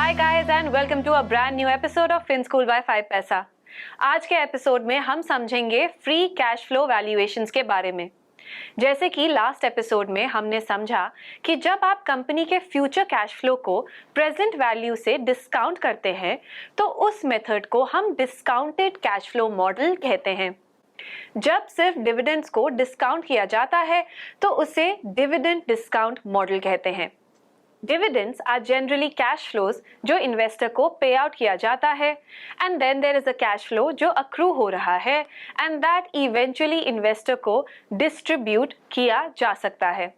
Hi guys and welcome to a brand new episode of FinSchool by 5paisa। आज के episode में हम समझेंगे फ्री कैश फ्लो वैल्यूएशंस के बारे में। जैसे कि लास्ट एपिसोड में हमने समझा कि जब आप कंपनी के फ्यूचर कैश फ्लो को प्रेजेंट वैल्यू से डिस्काउंट करते हैं तो उस मेथड को हम डिस्काउंटेड कैश फ्लो मॉडल कहते हैं। जब सिर्फ डिविडेंड्स को डिस्काउंट किया जाता है तो उसे डिविडेंड डिस्काउंट मॉडल कहते हैं। Dividends are generally cash flows जो इन्वेस्टर को पे आउट किया जाता है and then there is a cash flow जो accrue हो रहा है and that eventually इन्वेस्टर को डिस्ट्रीब्यूट किया जा सकता है।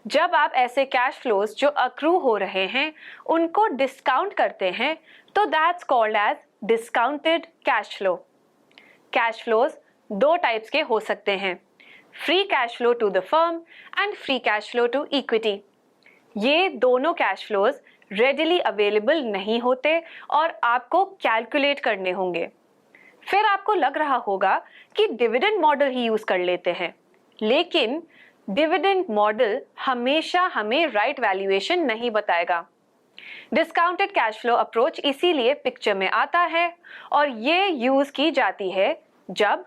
जब आप ऐसे कैश फ्लोज जो accrue हो रहे हैं उनको डिस्काउंट करते हैं तो that's called as discounted cash flow। Cash flows दो टाइप्स के हो सकते हैं, free cash flow to the firm and free cash flow to equity. ये दोनों कैश फ्लोज रेडिली अवेलेबल नहीं होते और आपको कैलकुलेट करने होंगे। फिर आपको लग रहा होगा कि डिविडेंड मॉडल ही यूज कर लेते हैं, लेकिन डिविडेंड मॉडल हमेशा हमें राइट वैल्यूएशन नहीं बताएगा। डिस्काउंटेड कैश फ्लो अप्रोच इसीलिए पिक्चर में आता है और ये यूज की जाती है जब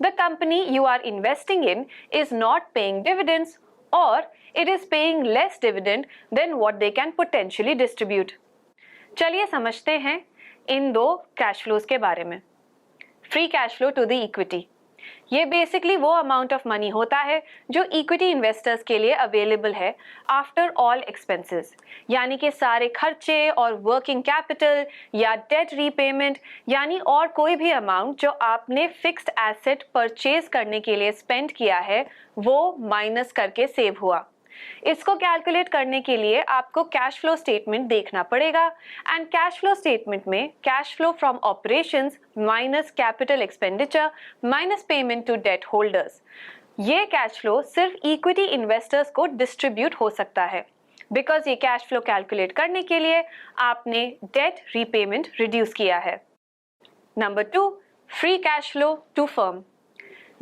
the company you are investing in is not paying dividends or it is paying less dividend than what they can potentially distribute। चलिए समझते हैं इन दो कैश फ्लोज के बारे में। Free cash flow to the equity, ये बेसिकली वो amount of money होता है जो इक्विटी इन्वेस्टर्स के लिए अवेलेबल है आफ्टर ऑल एक्सपेंसेस, यानी कि सारे खर्चे और वर्किंग कैपिटल या डेट रीपेमेंट यानी और कोई भी अमाउंट जो आपने फिक्स्ड एसेट परचेज करने के लिए स्पेंड किया है वो माइनस करके सेव हुआ। इसको कैलकुलेट करने के लिए आपको कैश फ्लो स्टेटमेंट देखना पड़ेगा एंड कैश फ्लो स्टेटमेंट में cash flow from operations minus capital expenditure minus payment to debt holders, ये कैश फ्लो सिर्फ इक्विटी इन्वेस्टर्स को डिस्ट्रीब्यूट हो सकता है बिकॉज ये कैश फ्लो कैलकुलेट करने के लिए आपने डेट रीपेमेंट रिड्यूस किया है। Number 2, free cash flow to firm.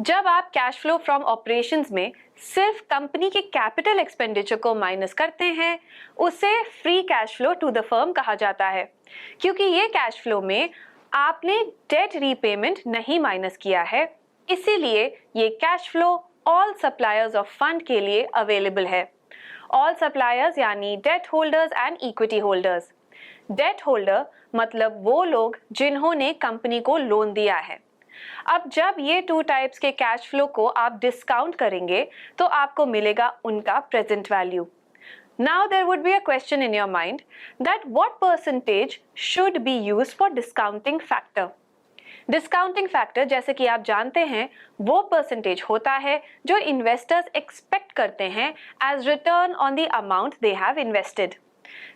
जब आप कैश फ्लो फ्रॉम ऑपरेशंस में सिर्फ कंपनी के कैपिटल एक्सपेंडिचर को माइनस करते हैं उसे free cash flow to the firm कहा जाता है, क्योंकि ये कैश फ्लो में आपने डेट रीपेमेंट नहीं माइनस किया है, इसीलिए ये cash flow all suppliers of fund के लिए अवेलेबल है। ऑल सप्लायर्स यानी debt holders and equity holders. Debt holder मतलब वो लोग जिन्होंने कंपनी को लोन दिया है। अब जब ये टू टाइप्स के कैश फ्लो को आप डिस्काउंट करेंगे तो आपको मिलेगा उनका present value. Now there would be a question in your mind that what percentage should be used for discounting factor. Discounting factor जैसे कि आप जानते हैं वो परसेंटेज होता है जो इन्वेस्टर्स एक्सपेक्ट करते हैं as return on the amount they have invested.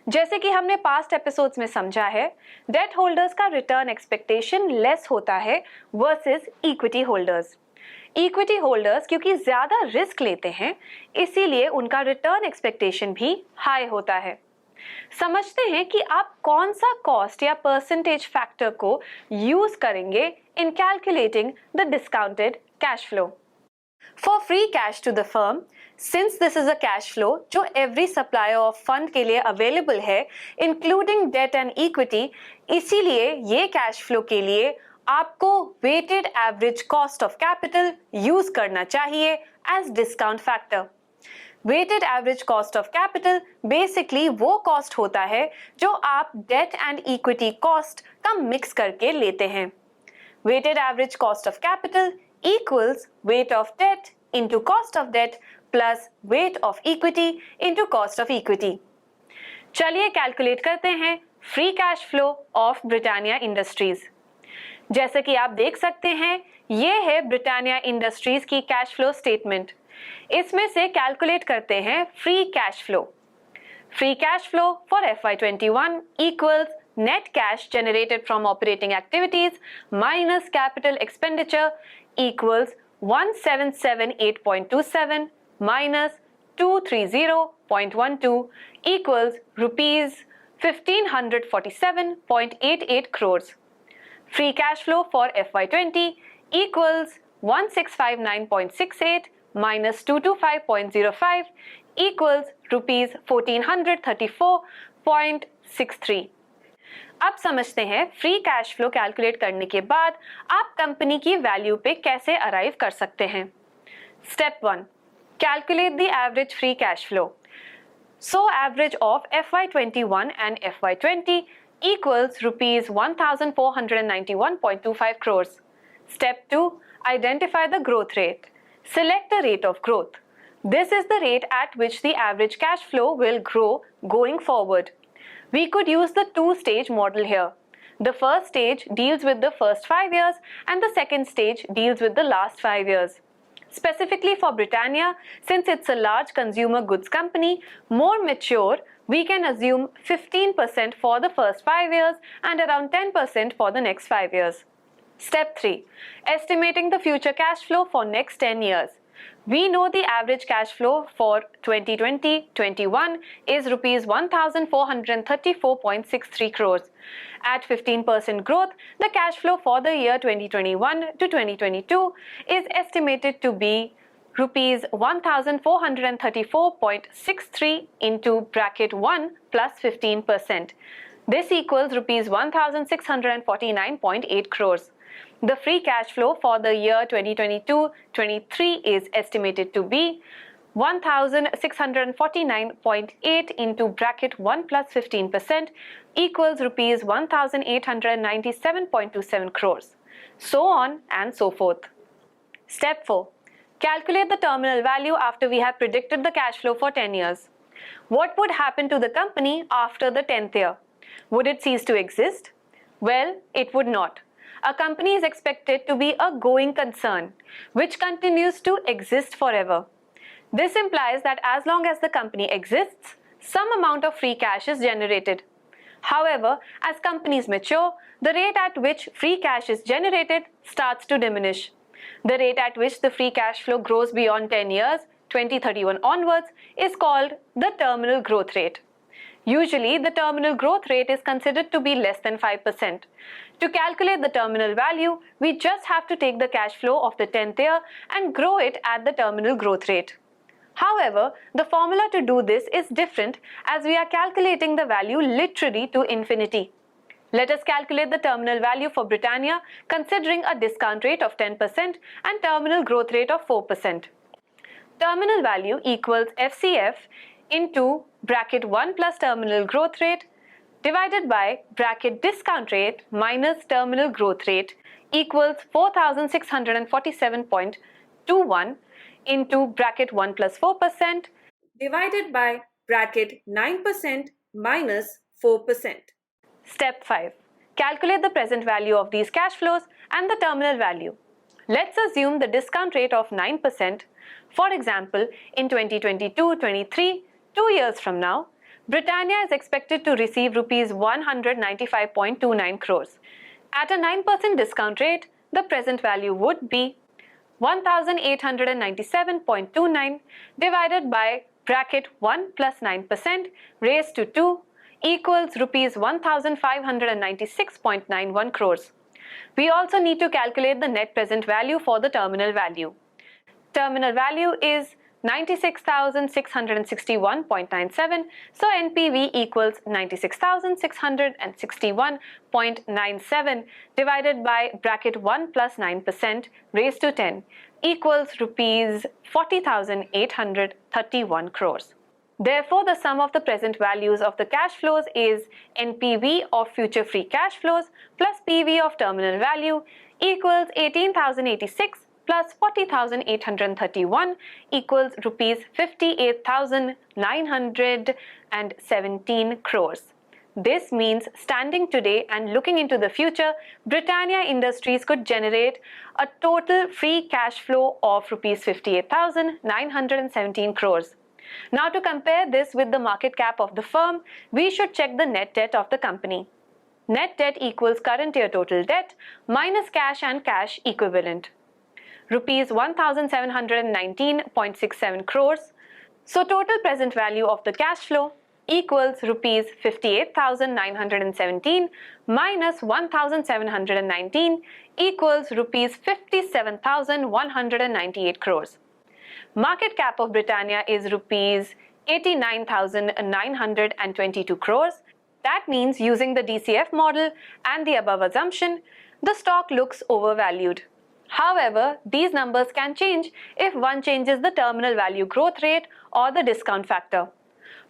जैसे कि हमने पास्ट एपिसोड्स में समझा है, डेट होल्डर्स का रिटर्न एक्सपेक्टेशन लेस होता है versus equity holders. Equity holders क्योंकि ज्यादा रिस्क लेते हैं इसीलिए उनका रिटर्न एक्सपेक्टेशन भी हाई होता है। समझते हैं कि आप कौन सा कॉस्ट या परसेंटेज फैक्टर को यूज करेंगे इन calculating the discounted cash flow. For free cash to the firm, since this is a cash flow जो every supplier of fund के लिए available है, including debt and equity, इसीलिए ये cash flow के लिए आपको weighted average cost of capital use करना चाहिए as discount factor। Weighted average cost of capital basically वो cost होता है जो आप debt and equity cost का mix करके लेते हैं। Weighted average cost of capital equals weight of debt into cost of debt plus weight of equity into cost of equity। चलिए कैलकुलेट करते हैं free cash flow of Britannia industries. जैसे कि आप देख सकते हैं ये है ब्रिटानिया इंडस्ट्रीज की कैश फ्लो स्टेटमेंट। इसमें से कैलकुलेट करते हैं free cash flow. Free cash flow for FY21 equals net cash generated from operating activities minus capital expenditure equals 1778.27 minus 230.12 equals rupees 1547.88 crores। Free cash flow for FY20 equals 1659.68 minus 225.05 equals rupees 1434.63। अब समझते हैं free cash flow calculate करने के बाद आप company की value पे कैसे अराइव कर सकते हैं। Step 1, calculate the average free cash flow. So average of FY21 and FY20 equals rupees 1491.25 crores. Step 2, identify the growth rate. Select the rate of growth. This is the rate at which the average cash flow will grow going forward. We could use the two-stage model here. The first stage deals with the first 5 years and the second stage deals with the last 5 years. Specifically for Britannia, since it's a large consumer goods company, more mature, we can assume 15% for the first 5 years and around 10% for the next 5 years. Step 3. Estimating the future cash flow for next 10 years. We know the average cash flow for 2020-21 is rupees 1434.63 crores. At 15% growth, the cash flow for the year 2021 to 2022 is estimated to be rupees 1434.63 into bracket 1 plus 15%. This equals rupees 1649.8 crores. The free cash flow for the year 2022-23 is estimated to be 1649.8 into bracket 1 plus 15% equals rupees 1897.27 crores. So on and so forth. Step 4. Calculate the terminal value after we have predicted the cash flow for 10 years. What would happen to the company after the 10th year? Would it cease to exist? Well, it would not. A company is expected to be a going concern, which continues to exist forever. This implies that as long as the company exists, some amount of free cash is generated. However, as companies mature, the rate at which free cash is generated starts to diminish. The rate at which the free cash flow grows beyond 10 years, 2031 onwards, is called the terminal growth rate. Usually, the terminal growth rate is considered to be less than 5%. To calculate the terminal value, we just have to take the cash flow of the 10th year and grow it at the terminal growth rate. However, the formula to do this is different as we are calculating the value literally to infinity. Let us calculate the terminal value for Britannia considering a discount rate of 10% and terminal growth rate of 4%. Terminal value equals FCF into bracket 1 plus terminal growth rate divided by bracket discount rate minus terminal growth rate equals 4647.21 into bracket 1 plus 4% divided by bracket 9% minus 4%. Step 5. Calculate the present value of these cash flows and the terminal value. Let's assume the discount rate of 9%. For example, in 2022-23, 2 years from now, Britannia is expected to receive rupees 195.29 crores. At a 9% discount rate, the present value would be 1897.29 divided by bracket 1 plus 9% raised to 2 equals rupees 1596.91 crores. We also need to calculate the net present value for the terminal value. Terminal value is 96,661.97, so NPV equals 96,661.97 divided by bracket 1 plus 9% raised to 10 equals rupees 40,831 crores. Therefore, the sum of the present values of the cash flows is NPV of future free cash flows plus PV of terminal value equals 18,086 plus 40,831 equals rupees 58,917 crores. This means standing today and looking into the future, Britannia Industries could generate a total free cash flow of rupees 58,917 crores. Now, to compare this with the market cap of the firm, we should check the net debt of the company. Net debt equals current year total debt minus cash and cash equivalent. Rupees 1,719.67 crores. So total present value of the cash flow equals rupees 58,917 minus 1,719 equals rupees 57,198 crores. Market cap of Britannia is rupees 89,922 crores. That means using the DCF model and the above assumption, the stock looks overvalued. However, these numbers can change if one changes the terminal value growth rate or the discount factor.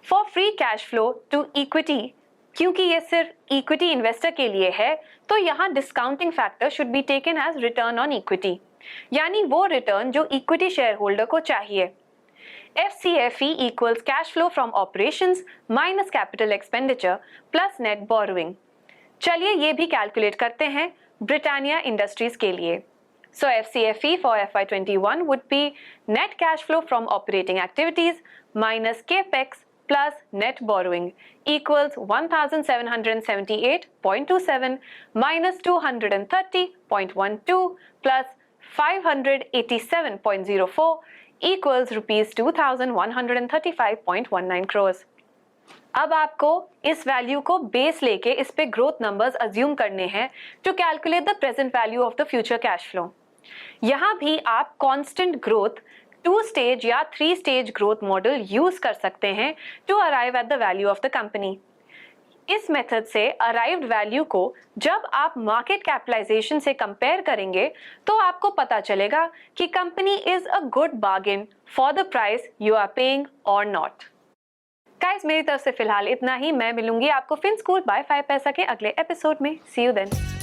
For free cash flow to equity, क्योंकि ये सिर्फ equity investor के लिए है, तो यहाँ discounting factor should be taken as return on equity, यानी वो रिटर्न जो इक्विटी शेयर होल्डर को चाहिए। FCFE equals cash flow from operations minus capital expenditure plus net borrowing. चलिए ये भी कैलकुलेट करते हैं ब्रिटानिया इंडस्ट्रीज के लिए। So FCFE for FY21 would be net cash flow from operating activities minus capex plus net borrowing equals 1778.27 minus 230.12 plus 587.04 equals rupees 2135.19 crores. अब आपको इस वैल्यू को बेस लेके इस पे ग्रोथ नंबर्स अज्यूम करने हैं to calculate the present value of the future cash flow. यहाँ भी आप कांस्टेंट ग्रोथ 2 स्टेज या 3 स्टेज ग्रोथ मॉडल यूज कर सकते हैं to arrive at the value of the company. इस मेथड से अराइव्ड वैल्यू को जब आप मार्केट कैपिटलाइजेशन से कंपेयर करेंगे तो आपको पता चलेगा कि company is a good bargain for the price you are paying और नॉट। गाइस, मेरी तरफ से फिलहाल इतना ही। मैं मिलूंगी आपको फिनस्कूल बाय 5 पैसा के अगले एपिसोड में। सी यू देन।